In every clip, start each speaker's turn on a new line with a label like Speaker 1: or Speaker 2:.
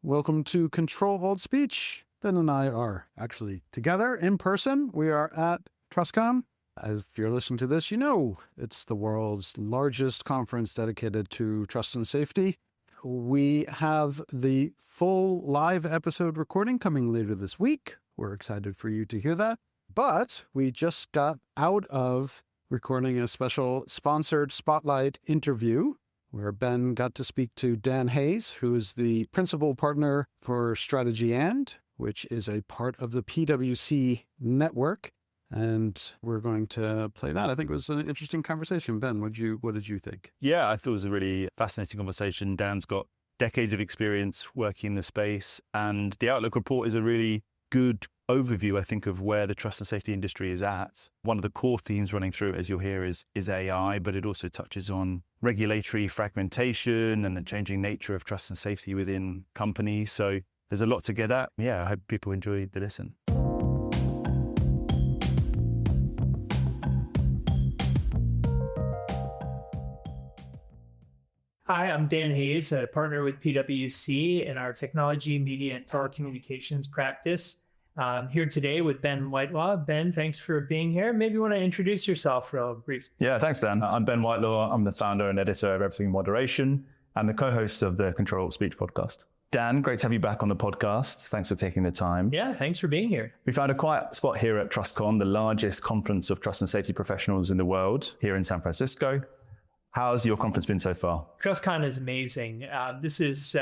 Speaker 1: Welcome to Ctrl-Alt-Speech. Ben and I are actually together in person. We are at TrustCon. If you're listening to this, you know it's the world's largest conference dedicated to trust and safety. We have the full live episode recording coming later this week. We're excited for you to hear that. But we just got out of recording a special sponsored spotlight interview where Ben got to speak to Dan Hayes, who is the principal partner for Strategy & which is a part of the PwC network. And we're going to play that. I think it was an interesting conversation. Ben, what did you think?
Speaker 2: Yeah, I thought it was a really fascinating conversation. Dan's got decades of experience working in the space, and the Outlook report is a really good overview, I think, of where the trust and safety industry is at. One of the core themes running through it, as you'll hear, is AI, but it also touches on regulatory fragmentation and the changing nature of trust and safety within companies. So there's a lot to get at. Yeah, I hope people enjoy the listen.
Speaker 3: Hi, I'm Dan Hayes, a partner with PwC in our technology, media, and telecommunications practice. I'm here today with Ben Whitelaw. Ben, thanks for being here. Maybe you want to introduce yourself real briefly.
Speaker 2: Yeah, thanks, Dan. I'm Ben Whitelaw. I'm the founder and editor of Everything Moderation and the co-host of the Ctrl-Alt-Speech podcast. Dan, great to have you back on the podcast. Thanks for taking the time.
Speaker 3: Yeah, thanks for being here.
Speaker 2: We found a quiet spot here at TrustCon, the largest conference of trust and safety professionals in the world, here in San Francisco. How's your conference been so far?
Speaker 3: TrustCon is amazing. This is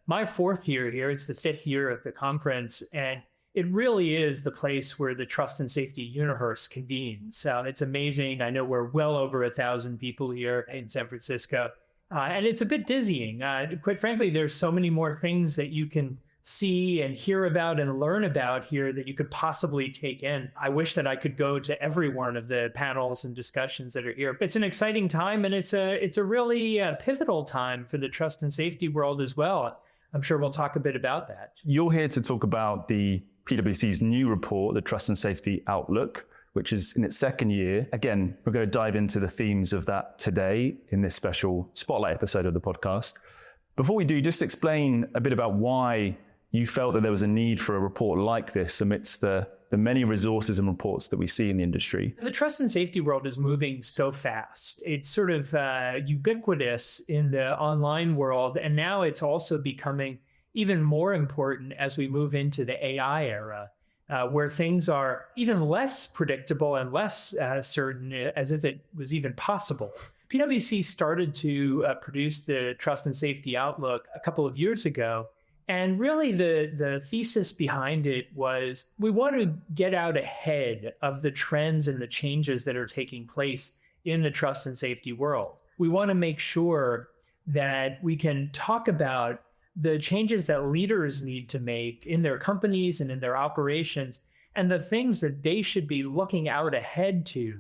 Speaker 3: my fourth year here. It's the fifth year of the conference, and it really is the place where the trust and safety universe convenes. It's amazing. I know we're well over 1,000 people here in San Francisco, and it's a bit dizzying. Quite frankly, there's so many more things that you can see and hear about and learn about here that you could possibly take in. I wish that I could go to every one of the panels and discussions that are here. It's an exciting time, and it's a really pivotal time for the trust and safety world as well. I'm sure we'll talk a bit about that.
Speaker 2: You're here to talk about the PwC's new report, the Trust and Safety Outlook, which is in its second year. Again, we're going to dive into the themes of that today in this special spotlight episode of the podcast. Before we do, just explain a bit about why you felt that there was a need for a report like this amidst the many resources and reports that we see in the industry.
Speaker 3: The trust and safety world is moving so fast. It's sort of ubiquitous in the online world, and now it's also becoming even more important as we move into the AI era, where things are even less predictable and less certain, as if it was even possible. PwC started to produce the Trust and Safety Outlook a couple of years ago. And really the thesis behind it was we want to get out ahead of the trends and the changes that are taking place in the trust and safety world. We want to make sure that we can talk about the changes that leaders need to make in their companies and in their operations, and the things that they should be looking out ahead to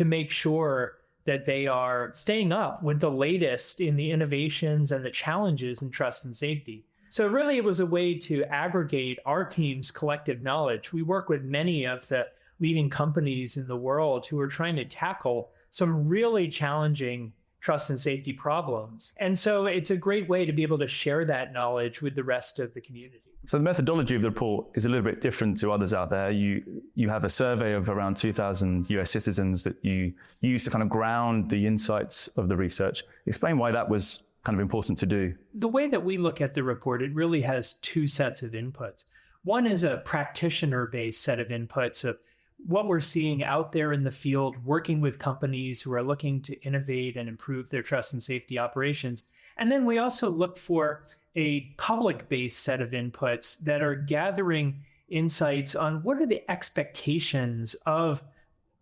Speaker 3: make sure that they are staying up with the latest in the innovations and the challenges in trust and safety. So really, it was a way to aggregate our team's collective knowledge. We work with many of the leading companies in the world who are trying to tackle some really challenging trust and safety problems. And so it's a great way to be able to share that knowledge with the rest of the community.
Speaker 2: So the methodology of the report is a little bit different to others out there. You have a survey of around 2,000 US citizens that you use to kind of ground the insights of the research. Explain why that was kind of important to do.
Speaker 3: The way that we look at the report, it really has two sets of inputs. One is a practitioner-based set of inputs of what we're seeing out there in the field, working with companies who are looking to innovate and improve their trust and safety operations. And then we also look for a public-based set of inputs that are gathering insights on what are the expectations of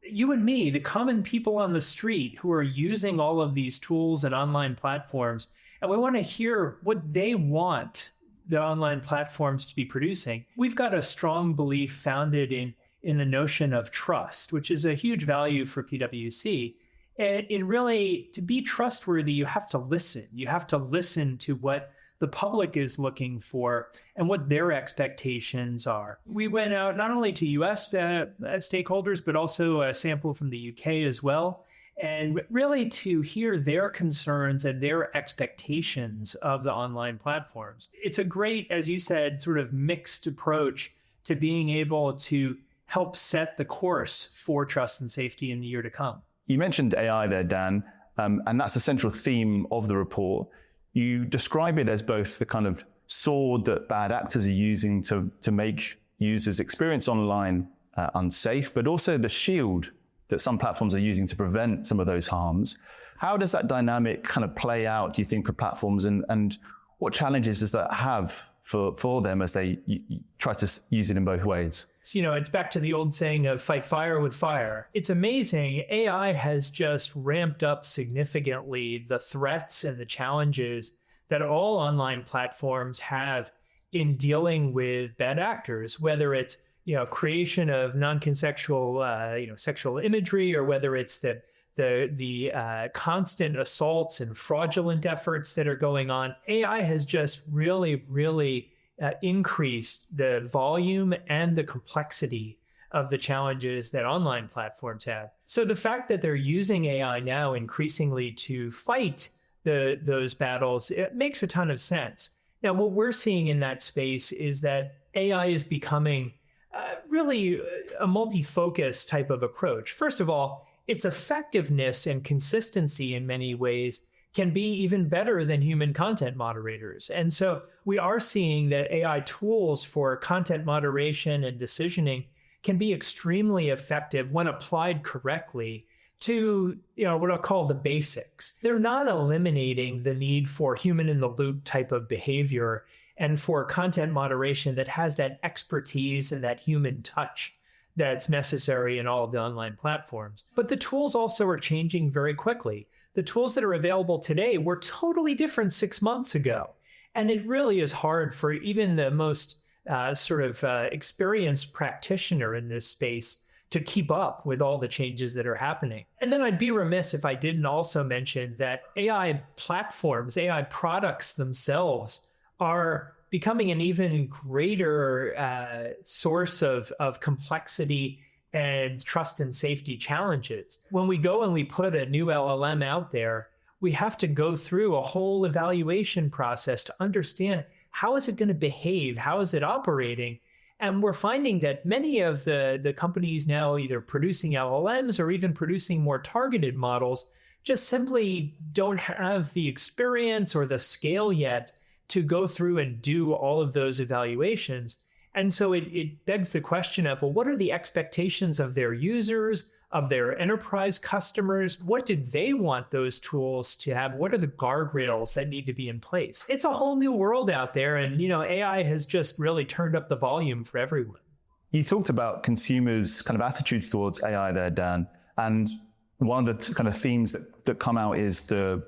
Speaker 3: you and me, the common people on the street who are using all of these tools and online platforms. And we want to hear what they want the online platforms to be producing. We've got a strong belief founded in the notion of trust, which is a huge value for PwC. And in really, to be trustworthy, you have to listen. You have to listen to what the public is looking for and what their expectations are. We went out not only to US stakeholders, but also a sample from the UK as well. and really to hear their concerns and their expectations of the online platforms. It's a great, as you said, sort of mixed approach to being able to help set the course for trust and safety in the year to come.
Speaker 2: You mentioned AI there, Dan, and that's a central theme of the report. You describe it as both the kind of sword that bad actors are using to make users' experience online unsafe, but also the shield that some platforms are using to prevent some of those harms. How does that dynamic kind of play out, do you think, for platforms, and what challenges does that have for them as they try to use it in both ways?
Speaker 3: So, it's back to the old saying of fight fire with fire. It's amazing. AI has just ramped up significantly the threats and the challenges that all online platforms have in dealing with bad actors, whether it's creation of non-consensual sexual imagery, or whether it's the constant assaults and fraudulent efforts that are going on. AI has just really increased the volume and the complexity of the challenges that online platforms have. So the fact that they're using AI now increasingly to fight those battles, it makes a ton of sense. Now, what we're seeing in that space is that AI is becoming really a multi-focus type of approach. First of all, its effectiveness and consistency in many ways can be even better than human content moderators. And so we are seeing that AI tools for content moderation and decisioning can be extremely effective when applied correctly to what I'll call the basics. They're not eliminating the need for human in the loop type of behavior and for content moderation that has that expertise and that human touch that's necessary in all of the online platforms. But the tools also are changing very quickly. The tools that are available today were totally different 6 months ago. And it really is hard for even the most experienced practitioner in this space to keep up with all the changes that are happening. And then I'd be remiss if I didn't also mention that AI platforms, AI products themselves are becoming an even greater source of complexity and trust and safety challenges. When we go and we put a new LLM out there, we have to go through a whole evaluation process to understand how is it going to behave, how is it operating. And we're finding that many of the companies now either producing LLMs or even producing more targeted models just simply don't have the experience or the scale yet to go through and do all of those evaluations. And so it begs the question of, well, what are the expectations of their users, of their enterprise customers? What do they want those tools to have? What are the guardrails that need to be in place? It's a whole new world out there. And, AI has just really turned up the volume for everyone.
Speaker 2: You talked about consumers' kind of attitudes towards AI there, Dan. And one of the kind of themes that come out is the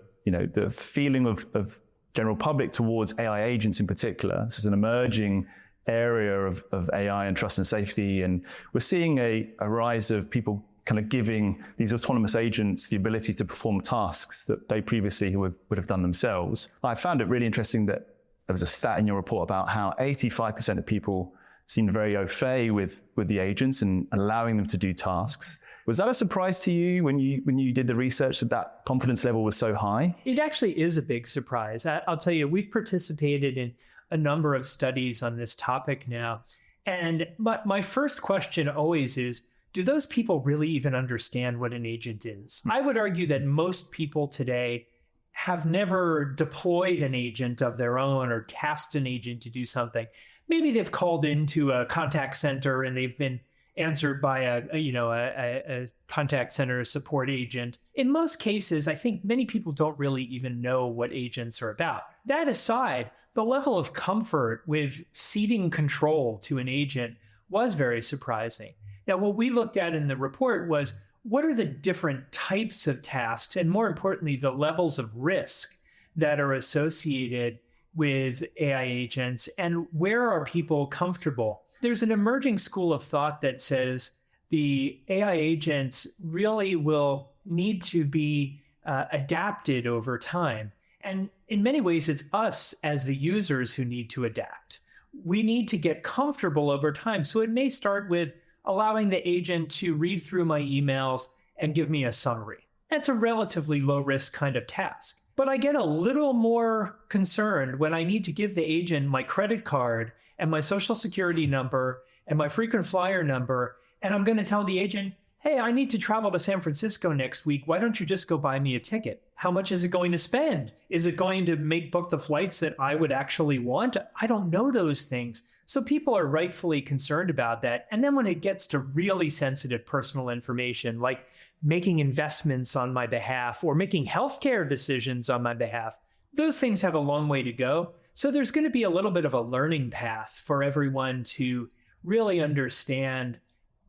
Speaker 2: feeling of general public towards AI agents in particular. This is an emerging area of AI and trust and safety. And we're seeing a rise of people kind of giving these autonomous agents the ability to perform tasks that they previously would have done themselves. I found it really interesting that there was a stat in your report about how 85% of people seemed very au fait with the agents and allowing them to do tasks. Was that a surprise to you when you did the research that confidence level was so high?
Speaker 3: It actually is a big surprise. I'll tell you, we've participated in a number of studies on this topic now. And my first question always is, do those people really even understand what an agent is? I would argue that most people today have never deployed an agent of their own or tasked an agent to do something. Maybe they've called into a contact center and they've been answered by a contact center support agent. In most cases, I think many people don't really even know what agents are about. That aside, the level of comfort with ceding control to an agent was very surprising. Now, what we looked at in the report was, what are the different types of tasks, and more importantly, the levels of risk that are associated with AI agents, and where are people comfortable? There's an emerging school of thought that says the AI agents really will need to be adapted over time. And in many ways, it's us as the users who need to adapt. We need to get comfortable over time. So it may start with allowing the agent to read through my emails and give me a summary. That's a relatively low risk kind of task. But I get a little more concerned when I need to give the agent my credit card and my social security number and my frequent flyer number. And I'm going to tell the agent, hey, I need to travel to San Francisco next week. Why don't you just go buy me a ticket? How much is it going to spend? Is it going to book the flights that I would actually want? I don't know those things. So people are rightfully concerned about that. And then when it gets to really sensitive personal information, like making investments on my behalf or making healthcare decisions on my behalf, those things have a long way to go. So there's going to be a little bit of a learning path for everyone to really understand,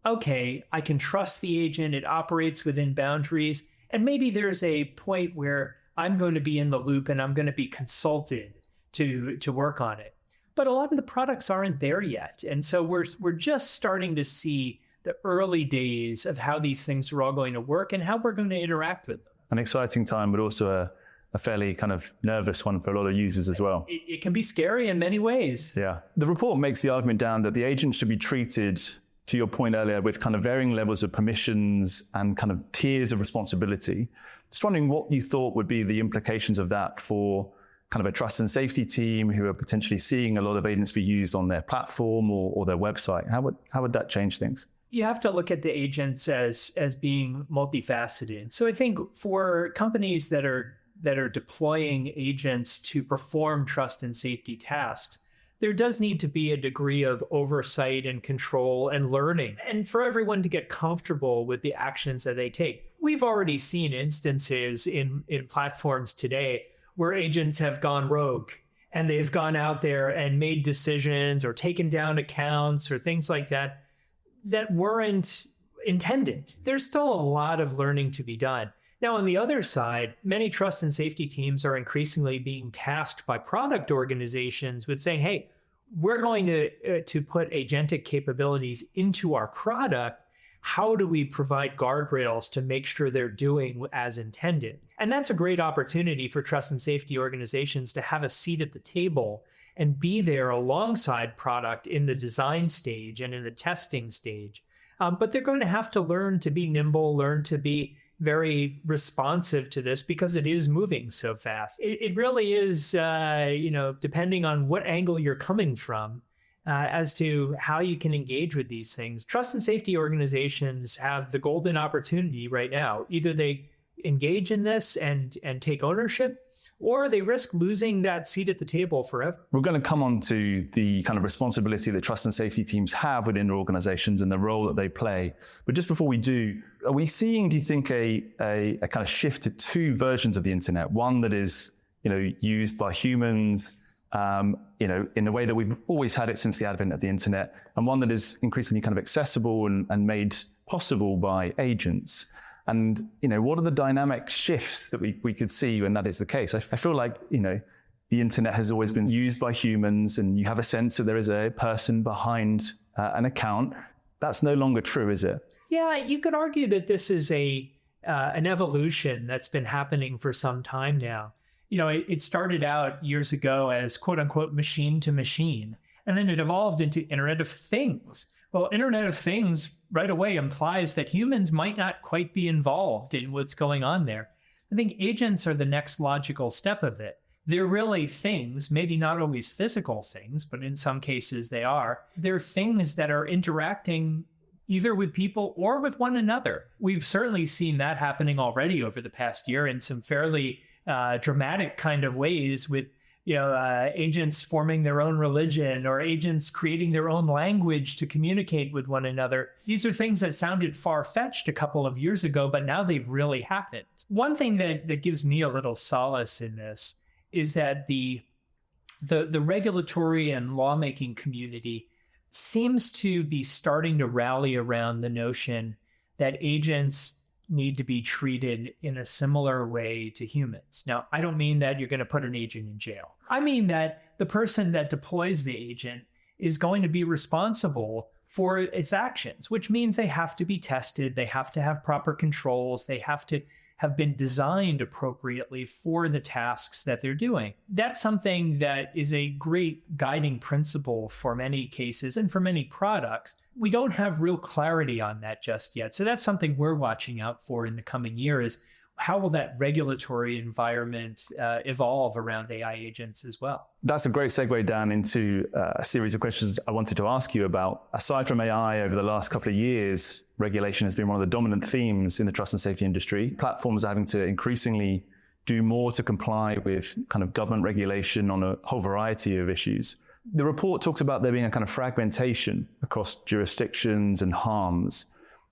Speaker 3: okay, I can trust the agent, it operates within boundaries, and maybe there's a point where I'm going to be in the loop and I'm going to be consulted to work on it. But a lot of the products aren't there yet. And so we're just starting to see the early days of how these things are all going to work and how we're going to interact with them.
Speaker 2: An exciting time, but also a fairly kind of nervous one for a lot of users as well.
Speaker 3: It can be scary in many ways.
Speaker 2: Yeah. The report makes the argument down that the agent should be treated, to your point earlier, with kind of varying levels of permissions and kind of tiers of responsibility. Just wondering what you thought would be the implications of that for kind of a trust and safety team who are potentially seeing a lot of agents be used on their platform or their website. How would that change things?
Speaker 3: You have to look at the agents as being multifaceted. So I think for companies that are deploying agents to perform trust and safety tasks, there does need to be a degree of oversight and control and learning, and for everyone to get comfortable with the actions that they take. We've already seen instances in platforms today where agents have gone rogue and they've gone out there and made decisions or taken down accounts or things like that weren't intended. There's still a lot of learning to be done. Now, on the other side, many trust and safety teams are increasingly being tasked by product organizations with saying, hey, we're going to put agentic capabilities into our product. How do we provide guardrails to make sure they're doing as intended? And that's a great opportunity for trust and safety organizations to have a seat at the table and be there alongside product in the design stage and in the testing stage. But they're going to have to learn to be nimble, learn to be very responsive to this because it is moving so fast. It really is, depending on what angle you're coming from, as to how you can engage with these things. Trust and safety organizations have the golden opportunity right now. Either they engage in this and take ownership, or they risk losing that seat at the table forever. We're
Speaker 2: going to come on to the kind of responsibility that trust and safety teams have within their organizations and the role that they play. But just before we do we seeing, do you think, a kind of shift to two versions of the internet? One that is, used by humans, in the way that we've always had it since the advent of the internet, and one that is increasingly kind of accessible and made possible by agents. And, what are the dynamic shifts that we could see when that is the case? I feel like, the internet has always been used by humans and you have a sense that there is a person behind an account. That's no longer true, is it?
Speaker 3: Yeah, you could argue that this is an evolution that's been happening for some time now. It started out years ago as quote unquote machine to machine, and then it evolved into Internet of Things. Well, Internet of Things right away implies that humans might not quite be involved in what's going on there. I think agents are the next logical step of it. They're really things, maybe not always physical things, but in some cases they are. They're things that are interacting either with people or with one another. We've certainly seen that happening already over the past year in some fairly dramatic kind of ways with agents forming their own religion or agents creating their own language to communicate with one another. These are things that sounded far-fetched a couple of years ago, but now they've really happened. One thing that gives me a little solace in this is that the regulatory and lawmaking community seems to be starting to rally around the notion that agents need to be treated in a similar way to humans. Now, I don't mean that you're going to put an agent in jail. I mean that the person that deploys the agent is going to be responsible for its actions, which means they have to be tested, they have to have proper controls, they have to have been designed appropriately for the tasks that they're doing. That's something that is a great guiding principle for many cases and for many products. We don't have real clarity on that just yet. So that's something we're watching out for in the coming year is how will that regulatory environment evolve around AI agents as well?
Speaker 2: That's a great segue, Dan, into a series of questions I wanted to ask you about. Aside from AI, over the last couple of years, regulation has been one of the dominant themes in the trust and safety industry. Platforms are having to increasingly do more to comply with kind of government regulation on a whole variety of issues. The report talks about there being a kind of fragmentation across jurisdictions and harms.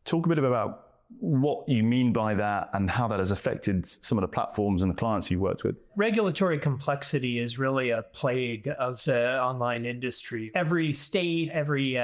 Speaker 2: Talk a bit about what you mean by that and how that has affected some of the platforms and the clients you've worked with.
Speaker 3: Regulatory complexity is really a plague of the online industry. Every state, every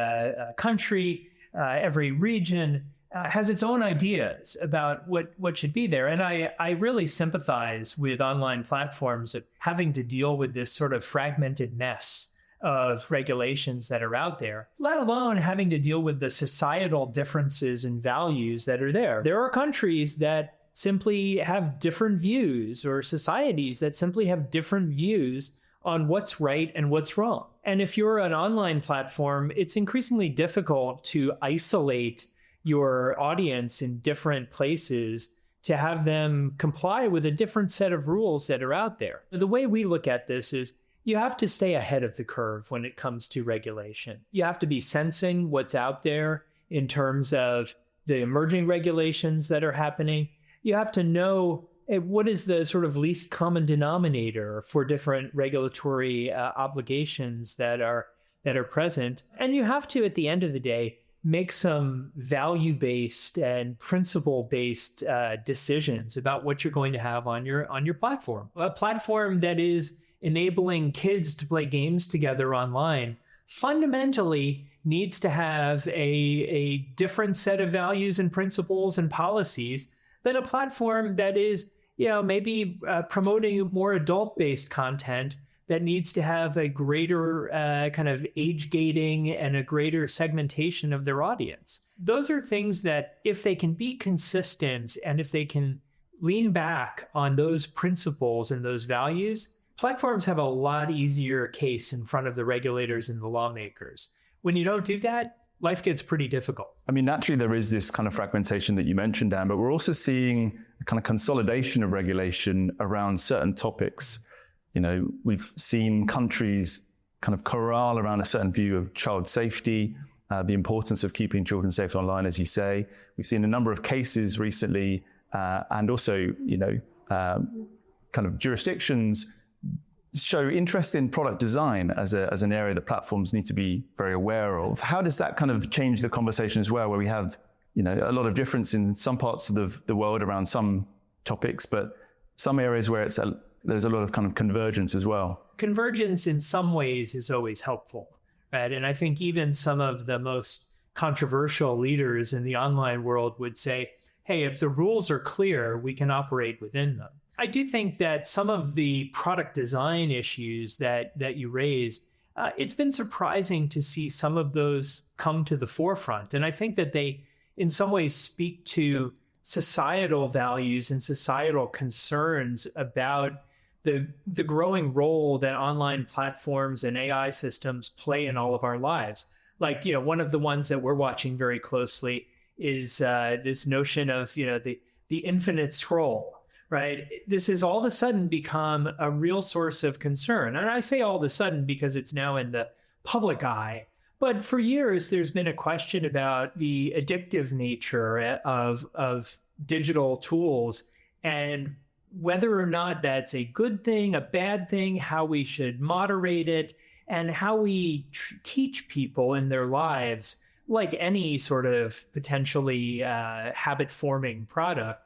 Speaker 3: country, every region has its own ideas about what should be there. And I really sympathize with online platforms of having to deal with this sort of fragmented mess of regulations that are out there, let alone having to deal with the societal differences and values that are there. There are countries that simply have different views, or societies that simply have different views on what's right and what's wrong. And if you're an online platform, it's increasingly difficult to isolate your audience in different places to have them comply with a different set of rules that are out there. The way we look at this is you have to stay ahead of the curve when it comes to regulation. You have to be sensing what's out there in terms of the emerging regulations that are happening. You have to know what is the sort of least common denominator for different regulatory obligations that are present. And you have to, at the end of the day, make some value-based and principle-based decisions about what you're going to have on your platform. A platform that is enabling kids to play games together online fundamentally needs to have a different set of values and principles and policies than a platform that is, maybe promoting more adult-based content that needs to have a greater kind of age gating and a greater segmentation of their audience. Those are things that, if they can be consistent and if they can lean back on those principles and those values, platforms have a lot easier case in front of the regulators and the lawmakers. When you don't do that, life gets pretty difficult.
Speaker 2: I mean, naturally, there is this kind of fragmentation that you mentioned, Dan, but we're also seeing a kind of consolidation of regulation around certain topics. We've seen countries kind of corral around a certain view of child safety, the importance of keeping children safe online, as you say. We've seen a number of cases recently, and also, kind of jurisdictions show interest in product design as an area that platforms need to be very aware of. How does that kind of change the conversation as well, where we have, a lot of difference in some parts of the world around some topics, but some areas where there's a lot of kind of convergence as well?
Speaker 3: Convergence in some ways is always helpful, right? And I think even some of the most controversial leaders in the online world would say, hey, if the rules are clear, we can operate within them. I do think that some of the product design issues that you raised, it's been surprising to see some of those come to the forefront. And I think that they, in some ways, speak to societal values and societal concerns about the growing role that online platforms and AI systems play in all of our lives. Like, one of the ones that we're watching very closely is this notion of, the infinite scroll. Right? This has all of a sudden become a real source of concern. And I say all of a sudden because it's now in the public eye. But for years, there's been a question about the addictive nature of digital tools and whether or not that's a good thing, a bad thing, how we should moderate it, and how we teach people in their lives, like any sort of potentially habit-forming product,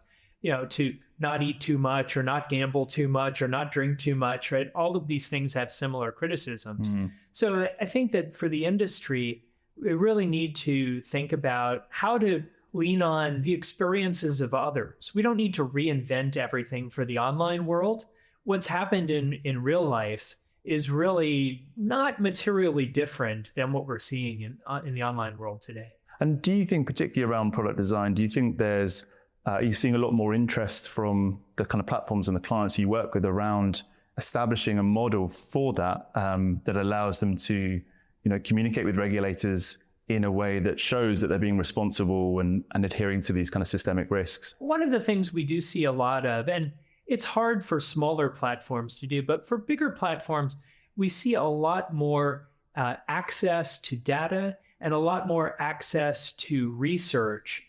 Speaker 3: to not eat too much or not gamble too much or not drink too much, right? All of these things have similar criticisms. Mm-hmm. So I think that for the industry, we really need to think about how to lean on the experiences of others. We don't need to reinvent everything for the online world. What's happened in real life is really not materially different than what we're seeing in the online world today.
Speaker 2: And do you think, particularly around product design, do you think are you seeing a lot more interest from the kind of platforms and the clients you work with around establishing a model for that that allows them to, communicate with regulators in a way that shows that they're being responsible and adhering to these kind of systemic risks?
Speaker 3: One of the things we do see a lot of, and it's hard for smaller platforms to do, but for bigger platforms, we see a lot more access to data and a lot more access to research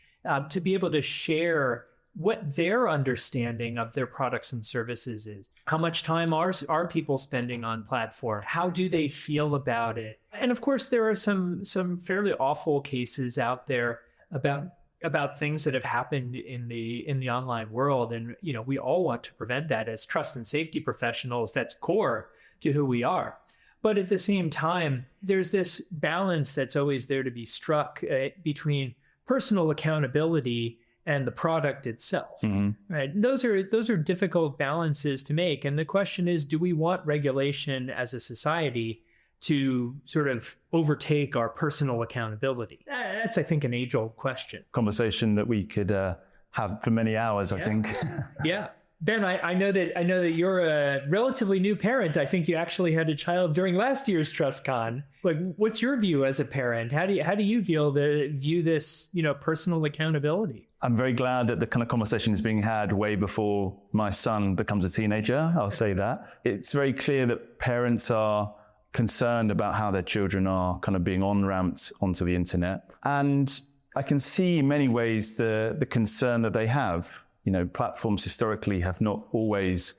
Speaker 3: to be able to share what their understanding of their products and services is. How much time are people spending on platform? How do they feel about it? And of course, there are some fairly awful cases out there about things that have happened in the online world. And we all want to prevent that. As trust and safety professionals, that's core to who we are. But at the same time, there's this balance that's always there to be struck between personal accountability and the product itself, right? Those are difficult balances to make. And the question is, do we want regulation as a society to sort of overtake our personal accountability? That's, I think, an age-old question.
Speaker 2: Conversation that we could have for many hours, I think.
Speaker 3: Yeah. Ben, I know that you're a relatively new parent. I think you actually had a child during last year's TrustCon. Like, what's your view as a parent? How do you view this, personal accountability?
Speaker 2: I'm very glad that the kind of conversation is being had way before my son becomes a teenager. I'll say that. It's very clear that parents are concerned about how their children are kind of being on-ramped onto the internet. And I can see in many ways the concern that they have. Platforms historically have not always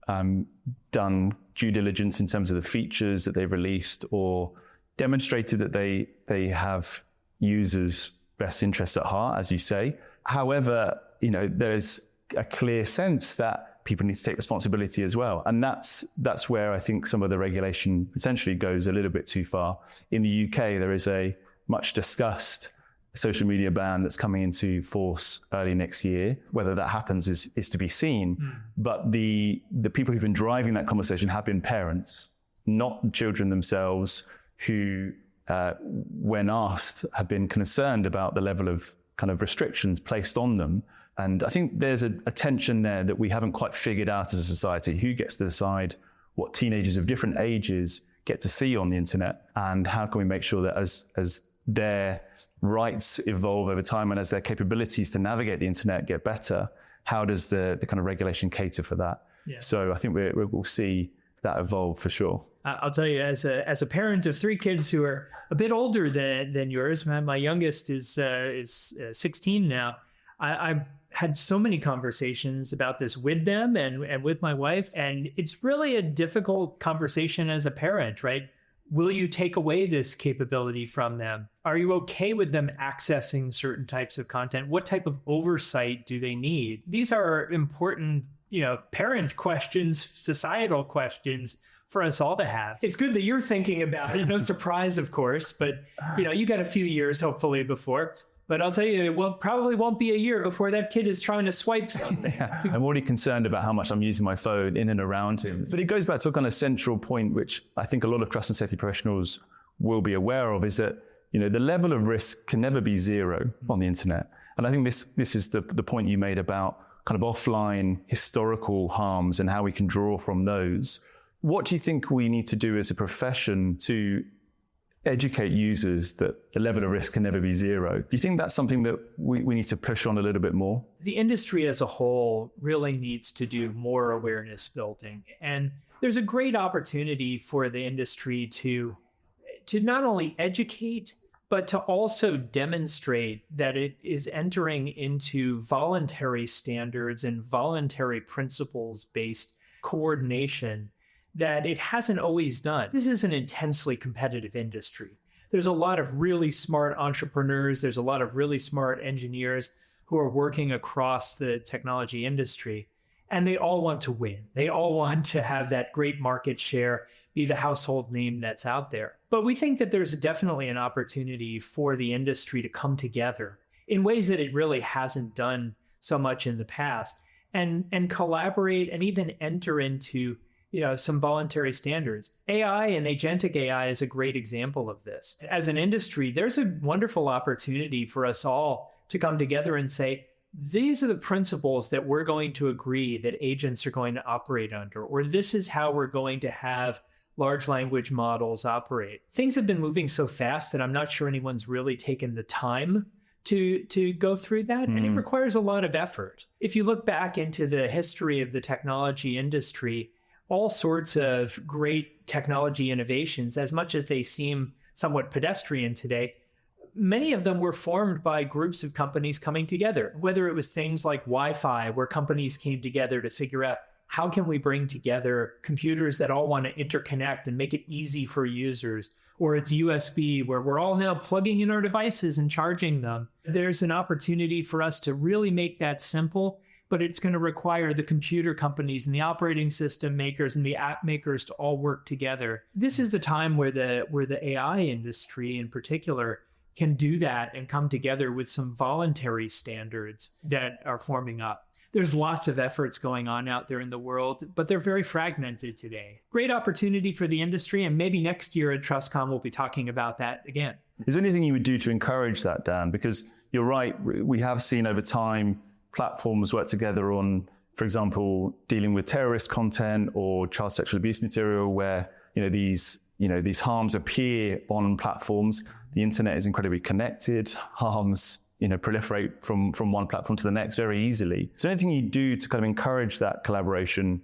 Speaker 2: done due diligence in terms of the features that they've released or demonstrated that they have users' best interests at heart, as you say. However, there's a clear sense that people need to take responsibility as well. And that's where I think some of the regulation potentially goes a little bit too far. In the UK, there is a much discussed social media ban that's coming into force early next year. Whether that happens is to be seen. But the people who've been driving that conversation have been parents, not children themselves, who, when asked, have been concerned about the level of kind of restrictions placed on them. And I think there's a tension there that we haven't quite figured out as a society. Who gets to decide what teenagers of different ages get to see on the internet? And how can we make sure that as their rights evolve over time and as their capabilities to navigate the internet get better, how does the kind of regulation cater for that? Yeah. So I think we'll see that evolve for sure.
Speaker 3: I'll tell you, as a parent of 3 kids who are a bit older than yours, my youngest is 16 now. I've had so many conversations about this with them and with my wife, and it's really a difficult conversation as a parent, right? Will you take away this capability from them? Are you okay with them accessing certain types of content? What type of oversight do they need? These are important, parent questions, societal questions for us all to have. It's good that you're thinking about it. No surprise, of course, but you got a few years hopefully before. But I'll tell you, probably won't be a year before that kid is trying to swipe something.
Speaker 2: Yeah, I'm already concerned about how much I'm using my phone in and around him. But it goes back to a kind of central point, which I think a lot of trust and safety professionals will be aware of, is that the level of risk can never be zero on the internet. And I think this is the point you made about kind of offline historical harms and how we can draw from those. What do you think we need to do as a profession to educate users that the level of risk can never be zero? Do you think that's something that we need to push on a little bit more?
Speaker 3: The industry as a whole really needs to do more awareness building. And there's a great opportunity for the industry to not only educate, but to also demonstrate that it is entering into voluntary standards and voluntary principles-based coordination that it hasn't always done. This is an intensely competitive industry. There's a lot of really smart entrepreneurs. There's a lot of really smart engineers who are working across the technology industry, and they all want to win. They all want to have that great market share, be the household name that's out there. But we think that there's definitely an opportunity for the industry to come together in ways that it really hasn't done so much in the past, and collaborate and even enter into some voluntary standards. AI and agentic AI is a great example of this. As an industry, there's a wonderful opportunity for us all to come together and say, these are the principles that we're going to agree that agents are going to operate under, or this is how we're going to have large language models operate. Things have been moving so fast that I'm not sure anyone's really taken the time to go through that, and it requires a lot of effort. If you look back into the history of the technology industry, all sorts of great technology innovations, as much as they seem somewhat pedestrian today, many of them were formed by groups of companies coming together, whether it was things like Wi-Fi, where companies came together to figure out how can we bring together computers that all want to interconnect and make it easy for users, or it's USB, where we're all now plugging in our devices and charging them. There's an opportunity for us to really make that simple, but it's going to require the computer companies and the operating system makers and the app makers to all work together. This is the time where the AI industry in particular can do that and come together with some voluntary standards that are forming up. There's lots of efforts going on out there in the world, but they're very fragmented today. Great opportunity for the industry, and maybe next year at TrustCon we'll be talking about that again.
Speaker 2: Is there anything you would do to encourage that, Dan? Because you're right, we have seen over time platforms work together on, for example, dealing with terrorist content or child sexual abuse material where these harms appear on platforms. The internet is incredibly connected. Harms proliferate from one platform to the next very easily. Is there anything you do to kind of encourage that collaboration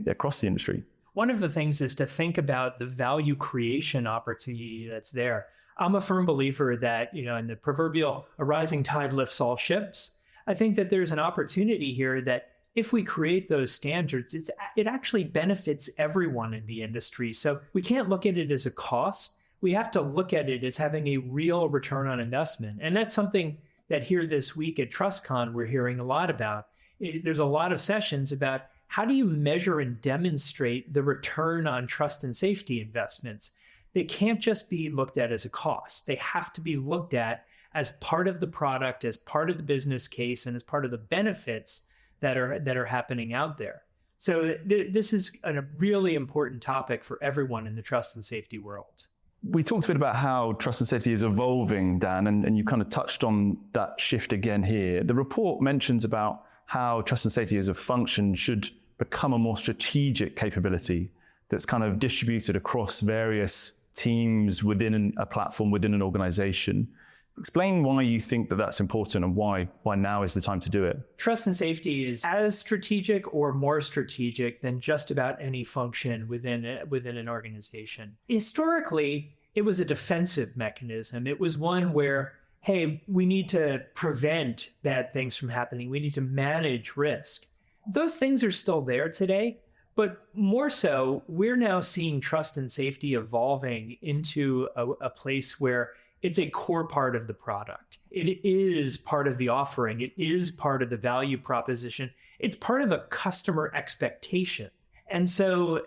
Speaker 2: across the industry?
Speaker 3: One of the things is to think about the value creation opportunity that's there. I'm a firm believer that, in the proverbial a rising tide lifts all ships. I think that there's an opportunity here that if we create those standards, it actually benefits everyone in the industry. So we can't look at it as a cost. We have to look at it as having a real return on investment. And that's something that here this week at TrustCon, we're hearing a lot about. There's a lot of sessions about how do you measure and demonstrate the return on trust and safety investments. They can't just be looked at as a cost. They have to be looked at as part of the product, as part of the business case, and as part of the benefits that are happening out there. So this is a really important topic for everyone in the trust and safety world.
Speaker 2: We talked a bit about how trust and safety is evolving, Dan, and you kind of touched on that shift again here. The report mentions about how trust and safety as a function should become a more strategic capability that's kind of distributed across various teams within a platform, within an organization. Explain why you think that that's important and why now is the time to do it.
Speaker 3: Trust and safety is as strategic or more strategic than just about any function within an organization. Historically, it was a defensive mechanism. It was one where, hey, we need to prevent bad things from happening. We need to manage risk. Those things are still there today, but more so, we're now seeing trust and safety evolving into a place where it's a core part of the product. It is part of the offering. It is part of the value proposition. It's part of a customer expectation. And so,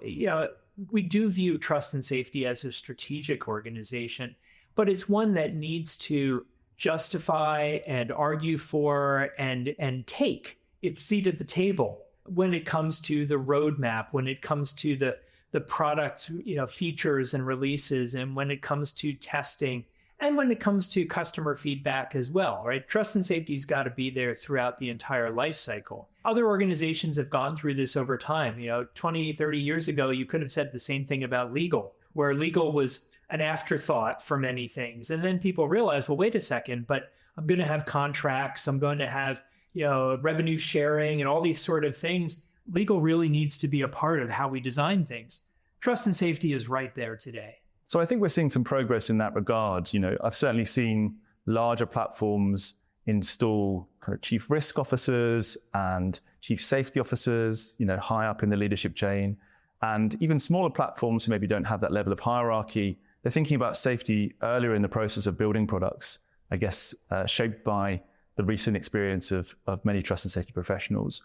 Speaker 3: we do view trust and safety as a strategic organization, but it's one that needs to justify and argue for and take its seat at the table when it comes to the roadmap, when it comes to the product, features and releases, and when it comes to testing, and when it comes to customer feedback as well, right? Trust and safety's got to be there throughout the entire life cycle. Other organizations have gone through this over time. 20, 30 years ago, you could have said the same thing about legal, where legal was an afterthought for many things. And then people realized, well, wait a second, but I'm going to have contracts. I'm going to have, revenue sharing and all these sort of things. Legal really needs to be a part of how we design things. Trust and safety is right there today.
Speaker 2: So I think we're seeing some progress in that regard. I've certainly seen larger platforms install kind of chief risk officers and chief safety officers, high up in the leadership chain. And even smaller platforms who maybe don't have that level of hierarchy, they're thinking about safety earlier in the process of building products, I guess, shaped by the recent experience of many trust and safety professionals.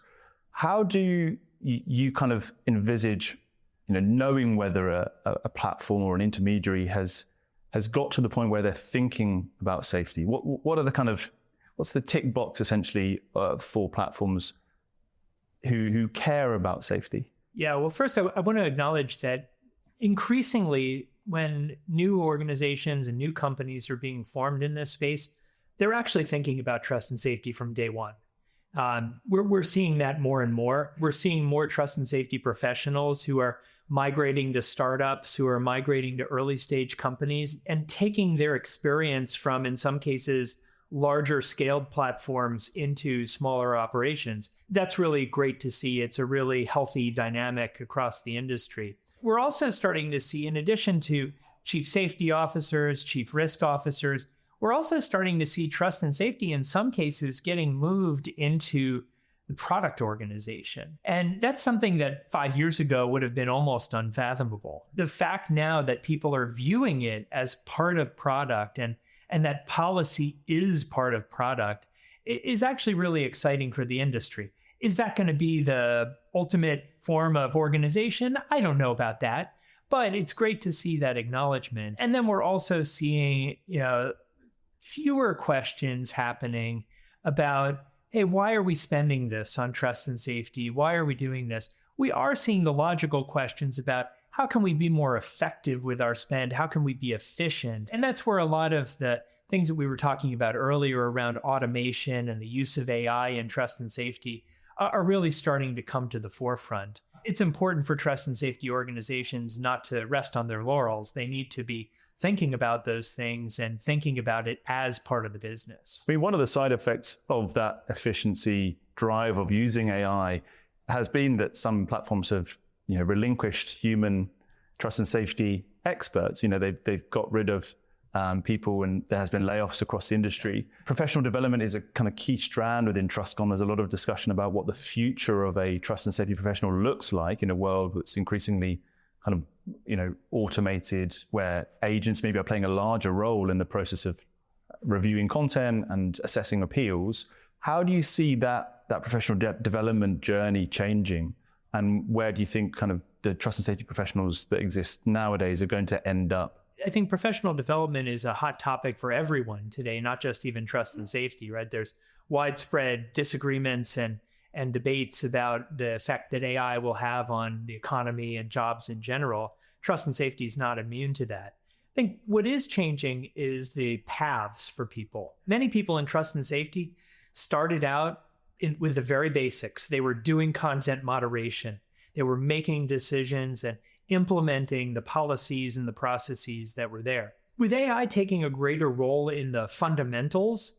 Speaker 2: How do you kind of envisage knowing whether a platform or an intermediary has got to the point where they're thinking about safety? What are what's the tick box essentially for platforms who care about safety?
Speaker 3: Yeah, well, first I want to acknowledge that increasingly when new organizations and new companies are being formed in this space, they're actually thinking about trust and safety from day one. We're seeing that more and more. We're seeing more trust and safety professionals who are migrating to startups, who are migrating to early stage companies and taking their experience from, in some cases, larger scaled platforms into smaller operations. That's really great to see. It's a really healthy dynamic across the industry. We're also starting to see, in addition to chief safety officers, chief risk officers, we're also starting to see trust and safety in some cases getting moved into the product organization. And that's something that 5 years ago would have been almost unfathomable. The fact now that people are viewing it as part of product and that policy is part of product is actually really exciting for the industry. Is that going to be the ultimate form of organization? I don't know about that, but it's great to see that acknowledgement. And then we're also seeing, fewer questions happening about, hey, why are we spending this on trust and safety? Why are we doing this? We are seeing the logical questions about how can we be more effective with our spend? How can we be efficient? And that's where a lot of the things that we were talking about earlier around automation and the use of AI in trust and safety are really starting to come to the forefront. It's important for trust and safety organizations not to rest on their laurels. They need to be thinking about those things and thinking about it as part of the business.
Speaker 2: I mean, one of the side effects of that efficiency drive of using AI has been that some platforms have, relinquished human trust and safety experts. They've got rid of people, and there has been layoffs across the industry. Professional development is a kind of key strand within TrustCom. There's a lot of discussion about what the future of a trust and safety professional looks like in a world that's increasingly kind of, automated, where agents maybe are playing a larger role in the process of reviewing content and assessing appeals. How do you see that professional development journey changing? And where do you think kind of the trust and safety professionals that exist nowadays are going to end up?
Speaker 3: I think professional development is a hot topic for everyone today, not just even trust and safety, right? There's widespread disagreements and debates about the effect that AI will have on the economy and jobs in general. Trust and safety is not immune to that. I think what is changing is the paths for people. Many people in trust and safety started out with the very basics. They were doing content moderation. They were making decisions and implementing the policies and the processes that were there. With AI taking a greater role in the fundamentals,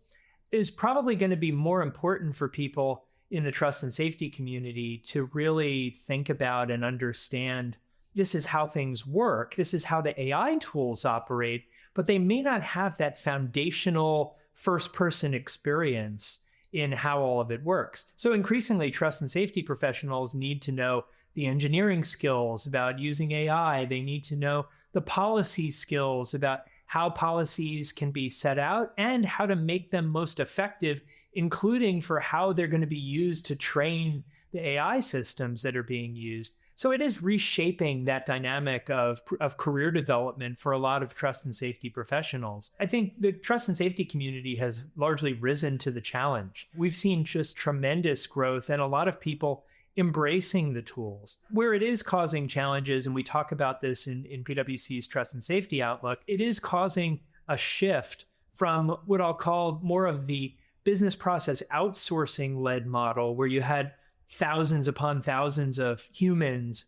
Speaker 3: is probably going to be more important for people in the trust and safety community to really think about and understand this is how things work. This is how the AI tools operate, but they may not have that foundational first-person experience in how all of it works. So increasingly, trust and safety professionals need to know the engineering skills about using AI. They need to know the policy skills about how policies can be set out and how to make them most effective, including for how they're going to be used to train the AI systems that are being used. So it is reshaping that dynamic of career development for a lot of trust and safety professionals. I think the trust and safety community has largely risen to the challenge. We've seen just tremendous growth and a lot of people embracing the tools. Where it is causing challenges, and we talk about this in PwC's Trust and Safety Outlook, it is causing a shift from what I'll call more of the business process outsourcing-led model, where you had thousands upon thousands of humans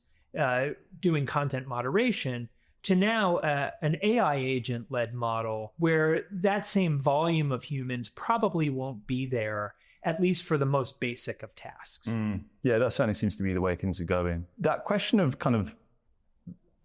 Speaker 3: doing content moderation, to now an AI agent-led model, where that same volume of humans probably won't be there, at least for the most basic of tasks.
Speaker 2: Yeah, that certainly seems to be the way things are going. That question of kind of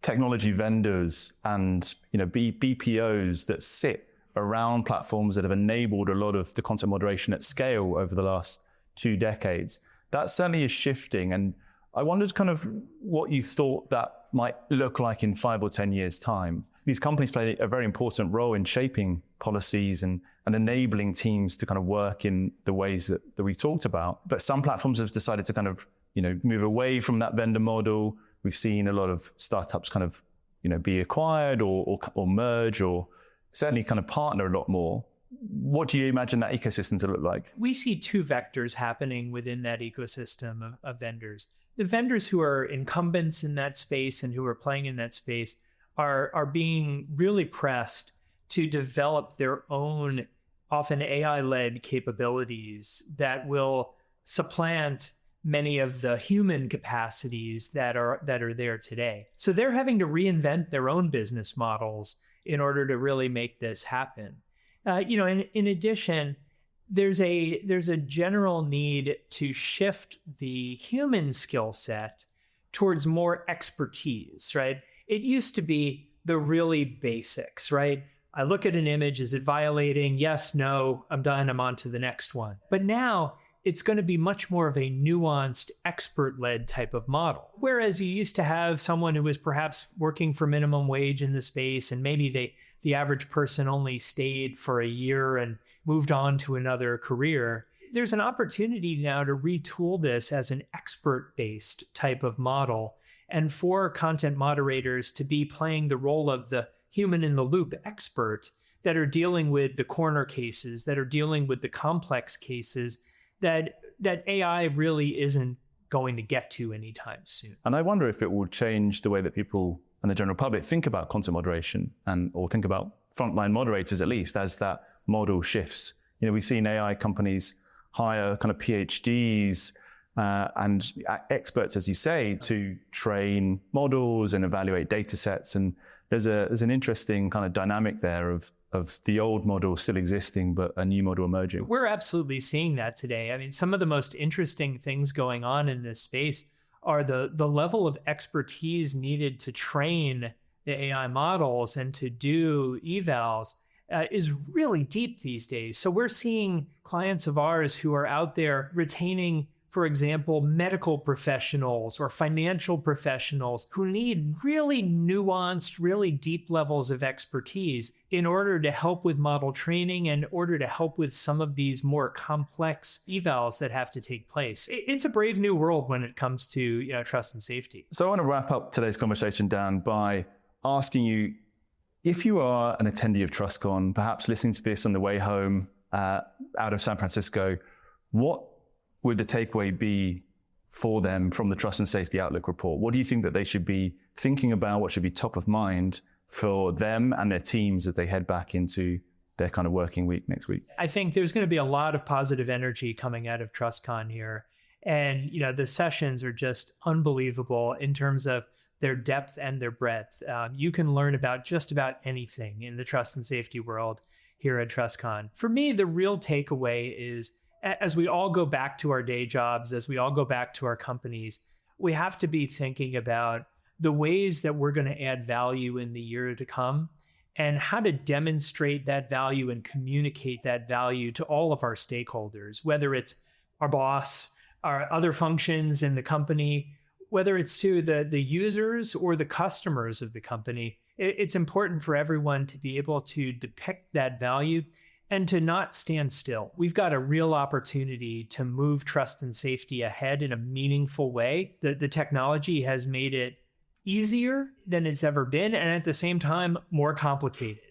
Speaker 2: technology vendors and BPOs that sit around platforms that have enabled a lot of the content moderation at scale over the last 2 decades, that certainly is shifting. And I wondered kind of what you thought that might look like in 5 or 10 years' time. These companies play a very important role in shaping policies and enabling teams to kind of work in the ways that we talked about. But some platforms have decided to kind of, move away from that vendor model. We've seen a lot of startups kind of, be acquired or merge, or certainly kind of partner a lot more. What do you imagine that ecosystem to look like?
Speaker 3: We see 2 vectors happening within that ecosystem of vendors. The vendors who are incumbents in that space and who are playing in that space are being really pressed to develop their own, often AI-led capabilities that will supplant many of the human capacities that are there today. So they're having to reinvent their own business models in order to really make this happen. In addition, there's a general need to shift the human skill set towards more expertise, right? It used to be the really basics, right? I look at an image, is it violating? Yes, no, I'm done, I'm on to the next one. But now it's going to be much more of a nuanced, expert-led type of model. Whereas you used to have someone who was perhaps working for minimum wage in the space, and maybe the average person only stayed for a year and moved on to another career. There's an opportunity now to retool this as an expert-based type of model, and for content moderators to be playing the role of the human-in-the-loop expert that are dealing with the corner cases, that are dealing with the complex cases that AI really isn't going to get to anytime soon.
Speaker 2: And I wonder if it will change the way that people and the general public think about content moderation or think about frontline moderators, at least, as that model shifts. We've seen AI companies hire kind of PhDs and experts, as you say, to train models and evaluate data sets. And there's an interesting kind of dynamic there of the old model still existing, but a new model emerging.
Speaker 3: We're absolutely seeing that today. I mean, some of the most interesting things going on in this space are the level of expertise needed to train the AI models and to do evals is really deep these days. So we're seeing clients of ours who are out there retaining, for example, medical professionals or financial professionals who need really nuanced, really deep levels of expertise in order to help with model training and in order to help with some of these more complex evals that have to take place. It's a brave new world when it comes to trust and safety.
Speaker 2: So I want to wrap up today's conversation, Dan, by asking you, if you are an attendee of TrustCon, perhaps listening to this on the way home out of San Francisco, what would the takeaway be for them from the Trust and Safety Outlook report? What do you think that they should be thinking about? What should be top of mind for them and their teams as they head back into their kind of working week next week?
Speaker 3: I think there's going to be a lot of positive energy coming out of TrustCon here. And, the sessions are just unbelievable in terms of their depth and their breadth. You can learn about just about anything in the trust and safety world here at TrustCon. For me, the real takeaway is, as we all go back to our day jobs, as we all go back to our companies, we have to be thinking about the ways that we're going to add value in the year to come and how to demonstrate that value and communicate that value to all of our stakeholders, whether it's our boss, our other functions in the company, whether it's to the users or the customers of the company. It's important for everyone to be able to depict that value and to not stand still. We've got a real opportunity to move trust and safety ahead in a meaningful way. The technology has made it easier than it's ever been, and at the same time, more complicated.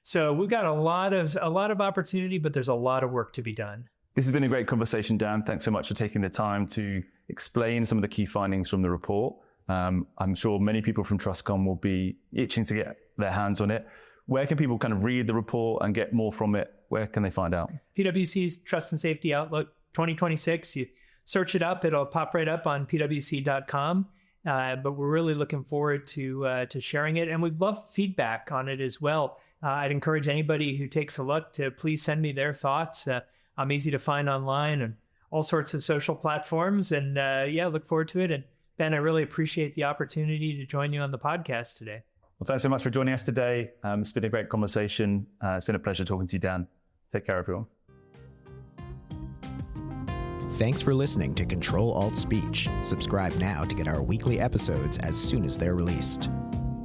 Speaker 3: So we've got a lot of opportunity, but there's a lot of work to be done.
Speaker 2: This has been a great conversation, Dan. Thanks so much for taking the time to explain some of the key findings from the report. I'm sure many people from TrustCon will be itching to get their hands on it. Where can people kind of read the report and get more from it? Where can they find out?
Speaker 3: PwC's Trust and Safety Outlook 2026. You search it up, it'll pop right up on pwc.com. But we're really looking forward to sharing it. And we'd love feedback on it as well. I'd encourage anybody who takes a look to please send me their thoughts. I'm easy to find online and all sorts of social platforms. And look forward to it. And Ben, I really appreciate the opportunity to join you on the podcast today.
Speaker 2: Well, thanks so much for joining us today. It's been a great conversation. It's been a pleasure talking to you, Dan. Take care, everyone.
Speaker 4: Thanks for listening to Ctrl-Alt-Speech. Subscribe now to get our weekly episodes as soon as they're released.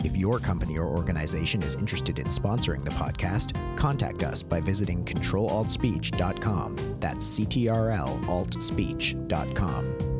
Speaker 4: If your company or organization is interested in sponsoring the podcast, contact us by visiting Ctrl-Alt-Speech.com. That's Ctrl-Alt-Speech.com.